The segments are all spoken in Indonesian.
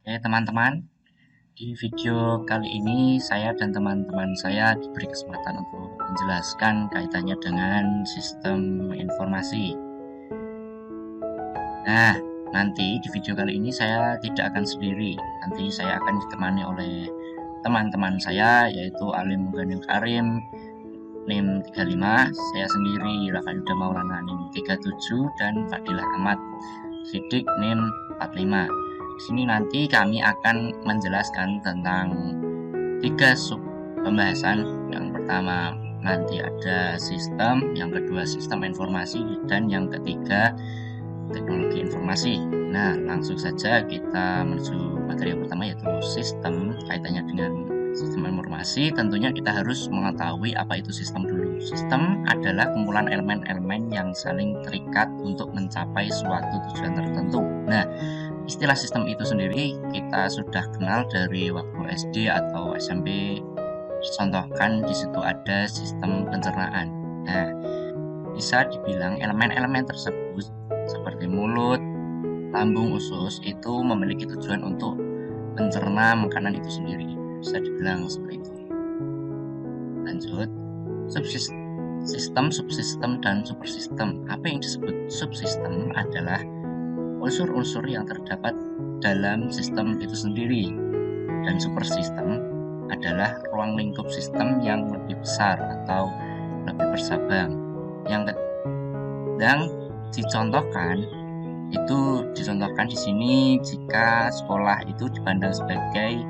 Oke teman-teman, di video kali ini saya dan teman-teman saya diberi kesempatan untuk menjelaskan kaitannya dengan sistem informasi. Nah, nanti di video kali ini saya tidak akan sendiri. Nanti saya akan ditemani oleh teman-teman saya, yaitu Alim Ghanil Karim, NIM 35, saya sendiri Rafa Yuda Maulana NIM 37, dan Fadilah Ahmad Sidik NIM 45. Di sini nanti kami akan menjelaskan tentang 3 sub pembahasan. Yang pertama nanti ada sistem, yang kedua sistem informasi, dan yang ketiga teknologi informasi. Nah, langsung saja kita menuju materi yang pertama, yaitu sistem. Kaitannya dengan sistem informasi, tentunya kita harus mengetahui apa itu sistem dulu. Sistem adalah kumpulan elemen-elemen yang saling terikat untuk mencapai suatu tujuan tertentu. Nah, istilah sistem itu sendiri kita sudah kenal dari waktu SD atau SMP. Contohkan di situ ada sistem pencernaan. Nah, bisa dibilang elemen-elemen tersebut seperti mulut, lambung, usus itu memiliki tujuan untuk mencerna makanan itu sendiri. Bisa dibilang seperti itu. Lanjut, sistem, subsistem, dan supersistem. Apa yang disebut subsistem adalah unsur-unsur yang terdapat dalam sistem itu sendiri, dan supersistem adalah ruang lingkup sistem yang lebih besar atau lebih bersabang. Yang dicontohkan di sini, jika sekolah itu dipandang sebagai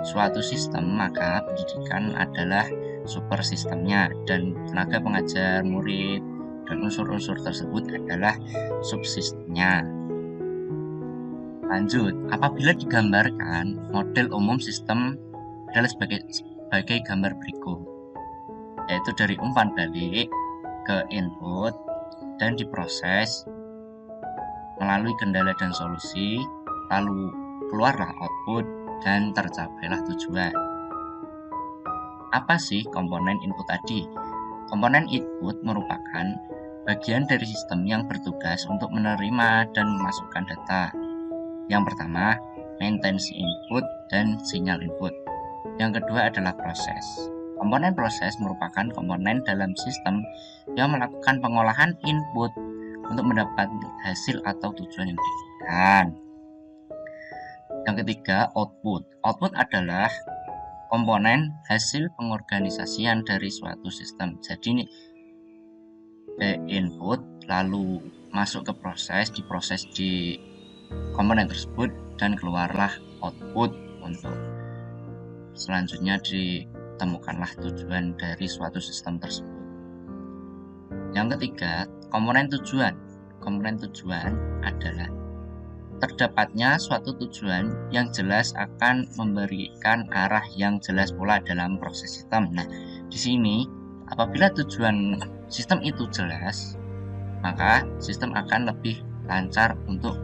suatu sistem, maka pendidikan adalah super sistemnya, dan tenaga pengajar, murid, dan unsur-unsur tersebut adalah subsistemnya. Lanjut, apabila digambarkan, model umum sistem adalah sebagai gambar berikut, yaitu dari umpan balik ke input dan diproses melalui kendala dan solusi, lalu keluarlah output dan tercapailah tujuan. Apa sih komponen input tadi? Komponen input merupakan bagian dari sistem yang bertugas untuk menerima dan memasukkan data. Yang pertama, maintenance input dan sinyal input. Yang kedua adalah proses. Komponen proses merupakan komponen dalam sistem yang melakukan pengolahan input untuk mendapat hasil atau tujuan yang diinginkan. Yang ketiga, output. Output adalah komponen hasil pengorganisasian dari suatu sistem. Jadi ini input lalu masuk ke proses, diproses di komponen tersebut, dan keluarlah output untuk selanjutnya ditemukanlah tujuan dari suatu sistem tersebut. Yang ketiga, komponen tujuan. Komponen tujuan adalah terdapatnya suatu tujuan yang jelas akan memberikan arah yang jelas pula dalam proses sistem. Nah, di sini apabila tujuan sistem itu jelas, maka sistem akan lebih lancar untuk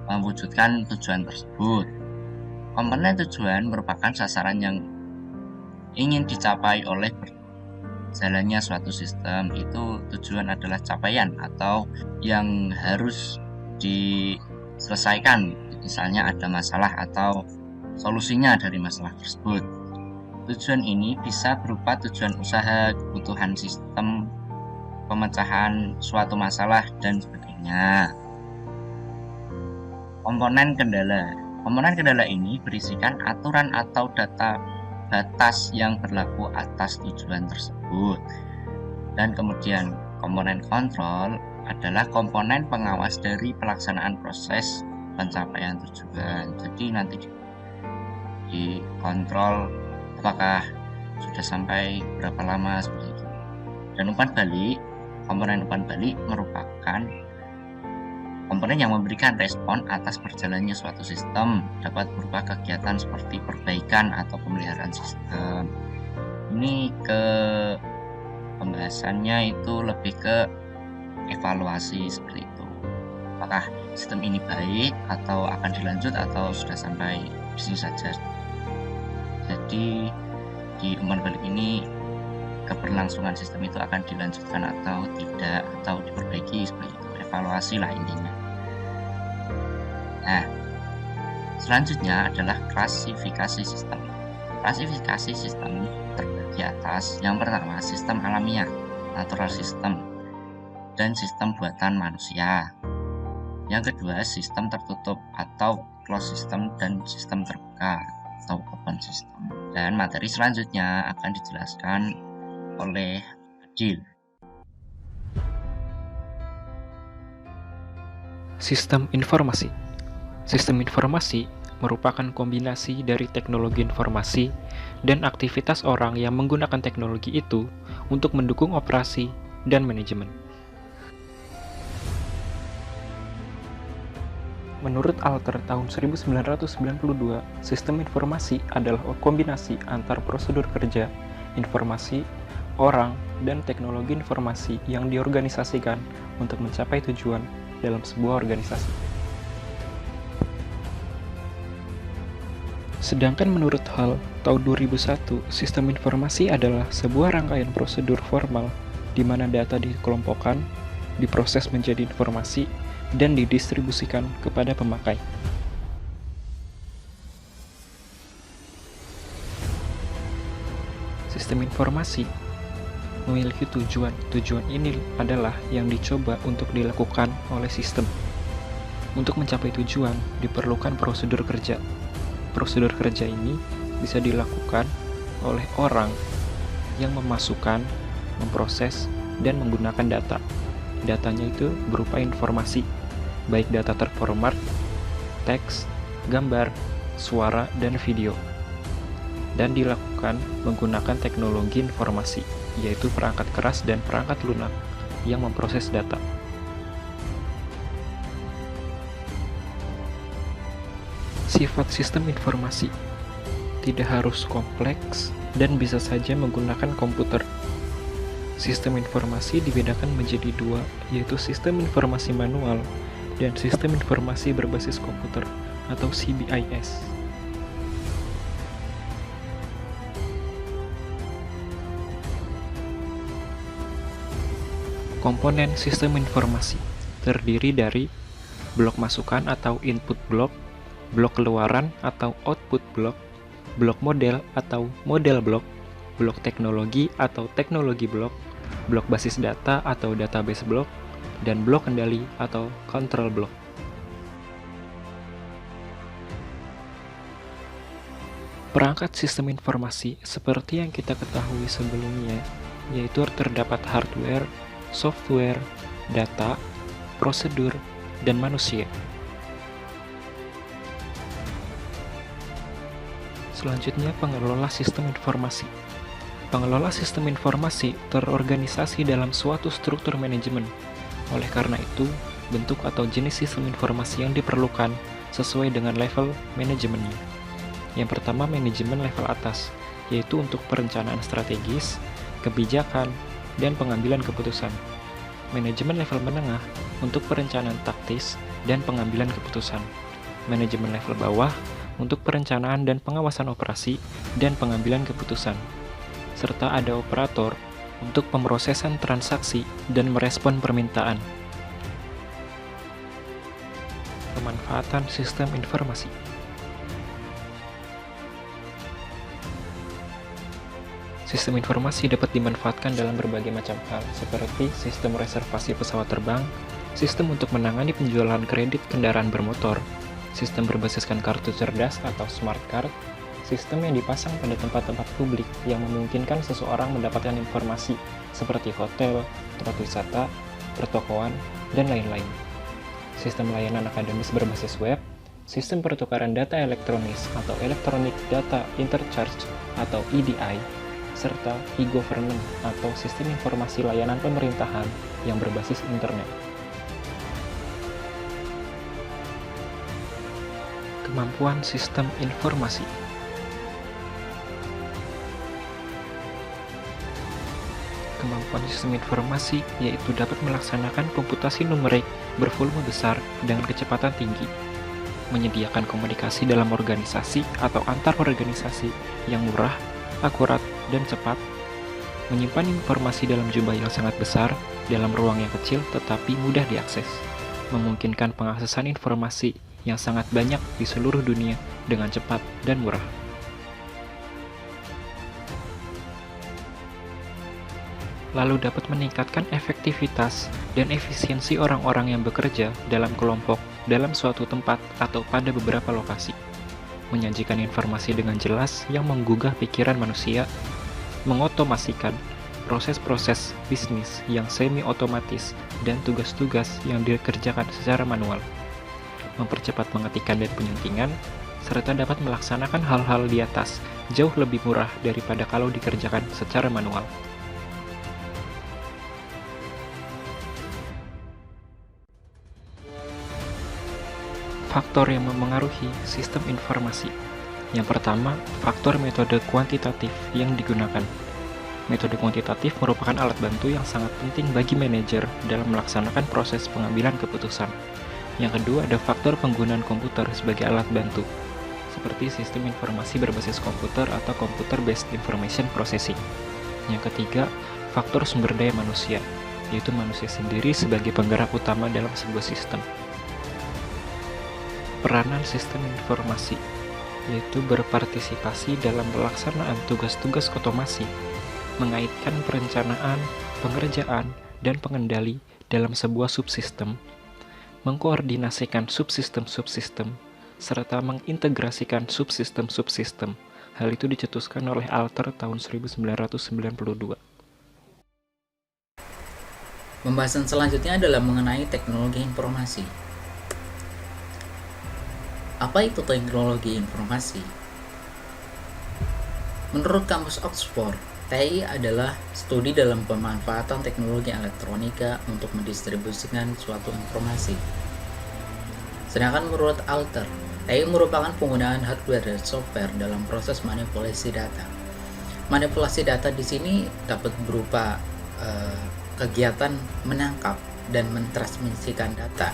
mewujudkan tujuan tersebut. Komponen tujuan merupakan sasaran yang ingin dicapai oleh jalannya suatu sistem. Itu tujuan adalah capaian atau yang harus diselesaikan, misalnya ada masalah atau solusinya dari masalah tersebut. Tujuan ini bisa berupa tujuan usaha, kebutuhan sistem, pemecahan suatu masalah, dan sebagainya. Komponen kendala. Komponen kendala ini berisikan aturan atau data batas yang berlaku atas tujuan tersebut. Dan kemudian komponen kontrol adalah komponen pengawas dari pelaksanaan proses pencapaian tujuan. Jadi nanti dikontrol apakah sudah sampai berapa lama, seperti itu. Dan umpan balik, komponen umpan balik merupakan komponen yang memberikan respon atas berjalannya suatu sistem, dapat berupa kegiatan seperti perbaikan atau pemeliharaan sistem. Ini ke pembahasannya itu lebih ke evaluasi seperti itu. Apakah sistem ini baik atau akan dilanjut atau sudah sampai di sini saja. Jadi di umpan balik ini keberlangsungan sistem itu akan dilanjutkan atau tidak, atau diperbaiki, seperti itu. Evaluasi lah intinya. Nah, Selanjutnya adalah klasifikasi sistem. Klasifikasi sistem terbagi atas yang pertama sistem alamiah, natural system, dan sistem buatan manusia. Yang kedua sistem tertutup atau closed system dan sistem terbuka atau open system. Dan materi selanjutnya akan dijelaskan oleh Adil. Sistem informasi. Sistem informasi merupakan kombinasi dari teknologi informasi dan aktivitas orang yang menggunakan teknologi itu untuk mendukung operasi dan manajemen. Menurut Alter tahun 1992, sistem informasi adalah kombinasi antar prosedur kerja, informasi, orang, dan teknologi informasi yang diorganisasikan untuk mencapai tujuan dalam sebuah organisasi. Sedangkan menurut Hall, tahun 2001, sistem informasi adalah sebuah rangkaian prosedur formal di mana data dikelompokkan, diproses menjadi informasi, dan didistribusikan kepada pemakai. Sistem informasi memiliki tujuan. Tujuan ini adalah yang dicoba untuk dilakukan oleh sistem. Untuk mencapai tujuan, diperlukan prosedur kerja. Prosedur kerja ini bisa dilakukan oleh orang yang memasukkan, memproses, dan menggunakan data. Datanya itu berupa informasi, baik data terformat, teks, gambar, suara, dan video. Dan dilakukan menggunakan teknologi informasi, yaitu perangkat keras dan perangkat lunak yang memproses data. Sifat sistem informasi tidak harus kompleks dan bisa saja menggunakan komputer. Sistem informasi dibedakan menjadi dua, yaitu sistem informasi manual dan sistem informasi berbasis komputer atau CBIS. Komponen sistem informasi terdiri dari blok masukan atau input blok, blok keluaran atau output blok, blok model atau model blok, blok teknologi atau teknologi blok, blok basis data atau database blok, dan blok kendali atau control blok. Perangkat sistem informasi seperti yang kita ketahui sebelumnya, yaitu terdapat hardware, software, data, prosedur, dan manusia. Selanjutnya, pengelola sistem informasi. Pengelola sistem informasi terorganisasi dalam suatu struktur manajemen. Oleh karena itu, bentuk atau jenis sistem informasi yang diperlukan sesuai dengan level manajemennya. Yang pertama, manajemen level atas, yaitu untuk perencanaan strategis, kebijakan, dan pengambilan keputusan. Manajemen level menengah untuk perencanaan taktis dan pengambilan keputusan. Manajemen level bawah untuk perencanaan dan pengawasan operasi dan pengambilan keputusan. Serta ada operator untuk pemrosesan transaksi dan merespon permintaan. Pemanfaatan sistem informasi. Sistem informasi dapat dimanfaatkan dalam berbagai macam hal, seperti sistem reservasi pesawat terbang, sistem untuk menangani penjualan kredit kendaraan bermotor, sistem berbasiskan kartu cerdas atau smart card, sistem yang dipasang pada tempat-tempat publik yang memungkinkan seseorang mendapatkan informasi seperti hotel, tempat wisata, pertokoan, dan lain-lain. Sistem layanan akademis berbasis web, sistem pertukaran data elektronis atau Electronic Data Interchange atau EDI, serta e-government atau sistem informasi layanan pemerintahan yang berbasis internet. Kemampuan sistem informasi. Kemampuan sistem informasi yaitu dapat melaksanakan komputasi numerik bervolume besar dengan kecepatan tinggi, menyediakan komunikasi dalam organisasi atau antar organisasi yang murah, akurat, dan cepat, menyimpan informasi dalam jumlah yang sangat besar dalam ruang yang kecil tetapi mudah diakses, memungkinkan pengaksesan informasi yang sangat banyak di seluruh dunia dengan cepat dan murah. Lalu dapat meningkatkan efektivitas dan efisiensi orang-orang yang bekerja dalam kelompok dalam suatu tempat atau pada beberapa lokasi. Menyajikan informasi dengan jelas yang menggugah pikiran manusia, mengotomasikan proses-proses bisnis yang semi-otomatis dan tugas-tugas yang dikerjakan secara manual, mempercepat pengetikan dan penyuntingan, serta dapat melaksanakan hal-hal di atas jauh lebih murah daripada kalau dikerjakan secara manual. Faktor yang memengaruhi sistem informasi. Yang pertama, faktor metode kuantitatif yang digunakan. Metode kuantitatif merupakan alat bantu yang sangat penting bagi manajer dalam melaksanakan proses pengambilan keputusan. Yang kedua, ada faktor penggunaan komputer sebagai alat bantu, seperti sistem informasi berbasis komputer atau computer-based information processing. Yang ketiga, faktor sumber daya manusia, yaitu manusia sendiri sebagai penggerak utama dalam sebuah sistem. Peranan sistem informasi, yaitu berpartisipasi dalam pelaksanaan tugas-tugas otomasi, mengaitkan perencanaan, pengerjaan, dan pengendali dalam sebuah subsistem, mengkoordinasikan subsistem-subsistem, serta mengintegrasikan subsistem-subsistem. Hal itu dicetuskan oleh Alter tahun 1992. Pembahasan selanjutnya adalah mengenai teknologi informasi. Apa itu teknologi informasi? Menurut Kamus Oxford, TI adalah studi dalam pemanfaatan teknologi elektronika untuk mendistribusikan suatu informasi. Sedangkan menurut Alter, TI merupakan penggunaan hardware dan software dalam proses manipulasi data. Manipulasi data di sini dapat berupa kegiatan menangkap dan mentransmisikan data,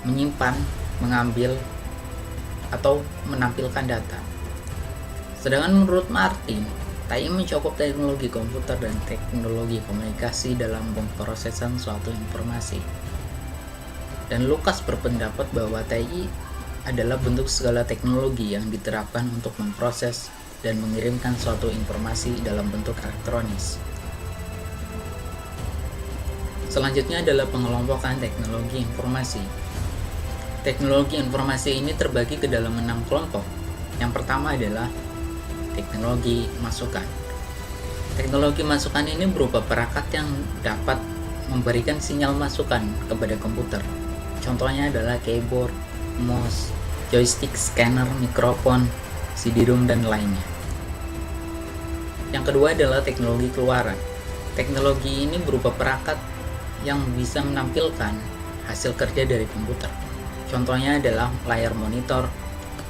menyimpan, mengambil, atau menampilkan data. Sedangkan menurut Martin, TI mencakup teknologi komputer dan teknologi komunikasi dalam pemrosesan suatu informasi. Dan Lucas berpendapat bahwa TI adalah bentuk segala teknologi yang diterapkan untuk memproses dan mengirimkan suatu informasi dalam bentuk elektronis. Selanjutnya adalah pengelompokan teknologi informasi. Teknologi informasi ini terbagi ke dalam 6 kelompok. Yang pertama adalah teknologi masukan. Teknologi masukan ini berupa perangkat yang dapat memberikan sinyal masukan kepada komputer. Contohnya adalah keyboard, mouse, joystick, scanner, mikrofon, CD-ROM, dan lainnya. Yang kedua adalah teknologi keluaran. Teknologi ini berupa perangkat yang bisa menampilkan hasil kerja dari komputer. Contohnya adalah layar monitor,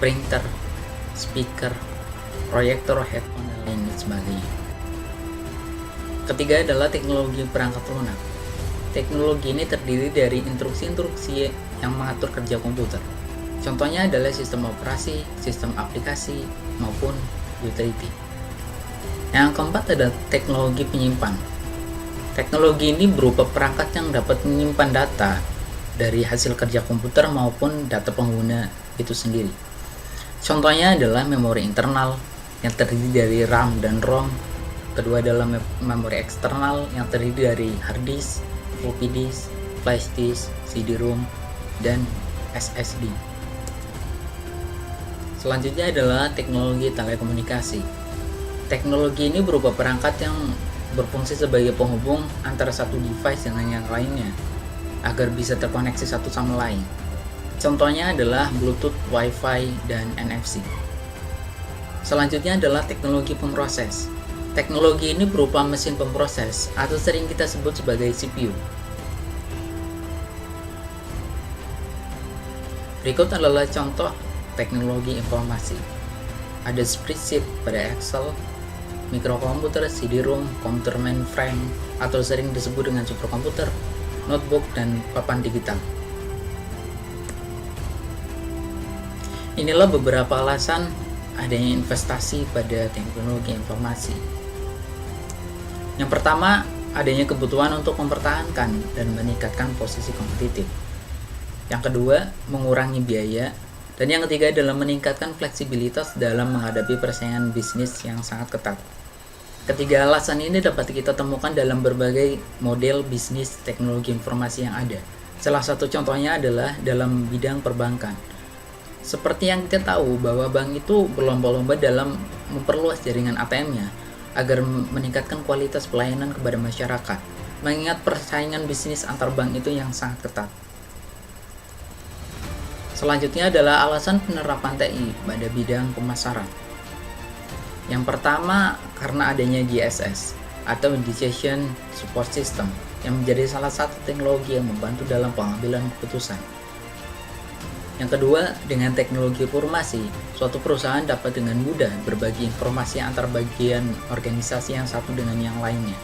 printer, speaker, proyektor, headphone, dan lain sebagainya. Ketiga adalah teknologi perangkat lunak. Teknologi ini terdiri dari instruksi-instruksi yang mengatur kerja komputer. Contohnya adalah sistem operasi, sistem aplikasi, maupun utility. Yang keempat adalah teknologi penyimpan. Teknologi ini berupa perangkat yang dapat menyimpan data dari hasil kerja komputer maupun data pengguna itu sendiri. Contohnya adalah memori internal yang terdiri dari RAM dan ROM. Kedua adalah memori eksternal yang terdiri dari hard disk, floppy disk, flash disk, CD-ROM, dan SSD. Selanjutnya adalah teknologi telekomunikasi. Teknologi ini berupa perangkat yang berfungsi sebagai penghubung antara satu device dengan yang lainnya agar bisa terkoneksi satu sama lain. Contohnya adalah Bluetooth, Wi-Fi, dan NFC. Selanjutnya adalah teknologi pemroses. Teknologi ini berupa mesin pemroses atau sering kita sebut sebagai CPU. Berikut adalah contoh teknologi informasi. Ada spreadsheet pada Excel, mikrokomputer, CD-ROM, komputer mainframe, atau sering disebut dengan superkomputer, notebook, dan papan digital. Inilah beberapa alasan adanya investasi pada teknologi informasi. Yang pertama, adanya kebutuhan untuk mempertahankan dan meningkatkan posisi kompetitif. Yang kedua, mengurangi biaya. Dan yang ketiga adalah meningkatkan fleksibilitas dalam menghadapi persaingan bisnis yang sangat ketat. Ketiga alasan ini dapat kita temukan dalam berbagai model bisnis teknologi informasi yang ada. Salah satu contohnya adalah dalam bidang perbankan. Seperti yang kita tahu bahwa bank itu berlomba-lomba dalam memperluas jaringan ATM-nya agar meningkatkan kualitas pelayanan kepada masyarakat, mengingat persaingan bisnis antar bank itu yang sangat ketat. Selanjutnya adalah alasan penerapan TI pada bidang pemasaran. Yang pertama, karena adanya DSS atau Decision Support System yang menjadi salah satu teknologi yang membantu dalam pengambilan keputusan. Yang kedua, dengan teknologi informasi, suatu perusahaan dapat dengan mudah berbagi informasi antar bagian organisasi yang satu dengan yang lainnya.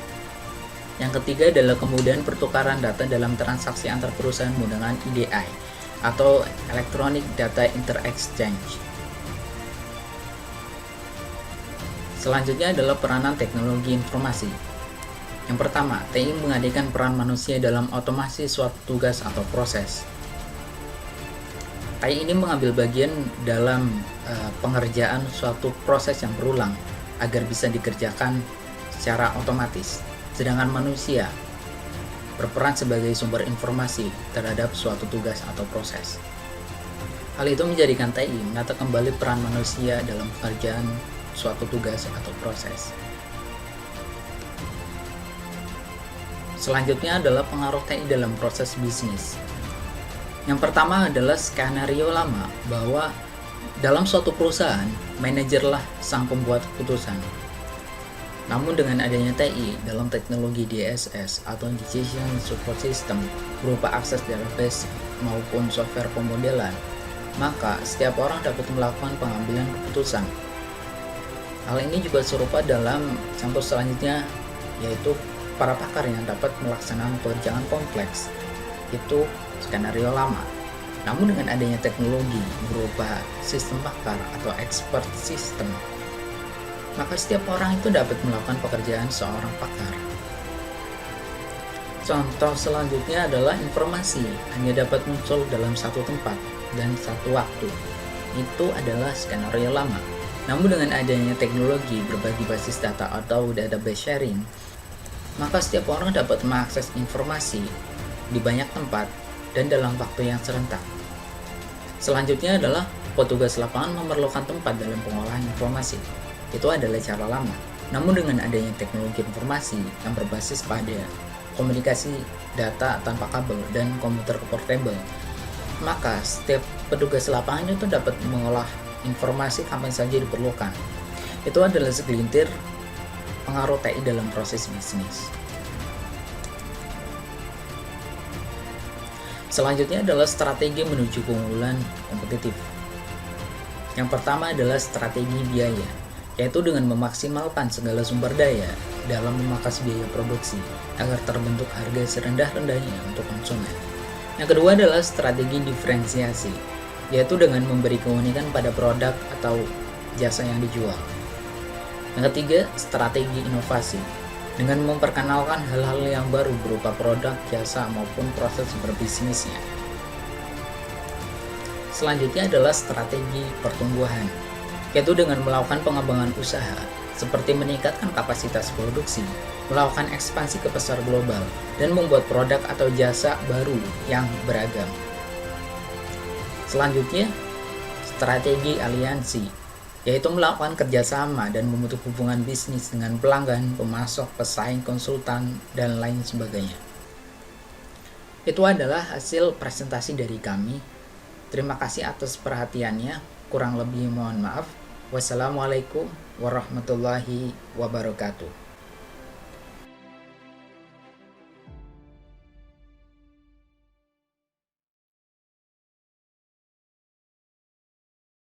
Yang ketiga adalah kemudahan pertukaran data dalam transaksi antar perusahaan menggunakan EDI atau Electronic Data Inter-Exchange. Selanjutnya adalah peranan teknologi informasi. Yang pertama, TI menghadirkan peran manusia dalam otomasi suatu tugas atau proses. TI ini mengambil bagian dalam pengerjaan suatu proses yang berulang agar bisa dikerjakan secara otomatis. Sedangkan manusia berperan sebagai sumber informasi terhadap suatu tugas atau proses. Hal itu menjadikan TI menata kembali peran manusia dalam pekerjaan suatu tugas atau proses. Selanjutnya adalah pengaruh TI dalam proses bisnis. Yang pertama adalah skenario lama bahwa dalam suatu perusahaan, manajerlah sang pembuat keputusan. Namun dengan adanya TI dalam teknologi DSS atau Decision Support System berupa akses database maupun software pemodelan, maka setiap orang dapat melakukan pengambilan keputusan. Hal ini juga serupa dalam contoh selanjutnya, yaitu para pakar yang dapat melaksanakan pekerjaan kompleks, itu skenario lama. Namun dengan adanya teknologi berupa sistem pakar atau expert system, maka setiap orang itu dapat melakukan pekerjaan seorang pakar. Contoh selanjutnya adalah informasi hanya dapat muncul dalam satu tempat dan satu waktu. Itu adalah skenario lama. Namun dengan adanya teknologi berbagi basis data atau database sharing, maka setiap orang dapat mengakses informasi di banyak tempat dan dalam waktu yang serentak. Selanjutnya adalah petugas lapangan memerlukan tempat dalam pengolahan informasi. Itu adalah cara lama. Namun dengan adanya teknologi informasi yang berbasis pada komunikasi data tanpa kabel dan komputer portable, maka setiap petugas lapangan itu dapat mengolah informasi kapan saja diperlukan. Itu adalah segelintir pengaruh TI dalam proses bisnis. Selanjutnya adalah strategi menuju keunggulan kompetitif. Yang pertama adalah strategi biaya, yaitu dengan memaksimalkan segala sumber daya dalam memangkas biaya produksi agar terbentuk harga serendah-rendahnya untuk konsumen. Yang kedua adalah strategi diferensiasi, yaitu dengan memberi keunikan pada produk atau jasa yang dijual. Yang ketiga, strategi inovasi, dengan memperkenalkan hal-hal yang baru berupa produk, jasa, maupun proses berbisnisnya. Selanjutnya adalah strategi pertumbuhan, yaitu dengan melakukan pengembangan usaha, seperti meningkatkan kapasitas produksi, melakukan ekspansi ke pasar global, dan membuat produk atau jasa baru yang beragam. Selanjutnya, strategi aliansi, yaitu melakukan kerjasama dan membentuk hubungan bisnis dengan pelanggan, pemasok, pesaing, konsultan, dan lain sebagainya. Itu adalah hasil presentasi dari kami. Terima kasih atas perhatiannya. Kurang lebih mohon maaf. Wassalamualaikum warahmatullahi wabarakatuh.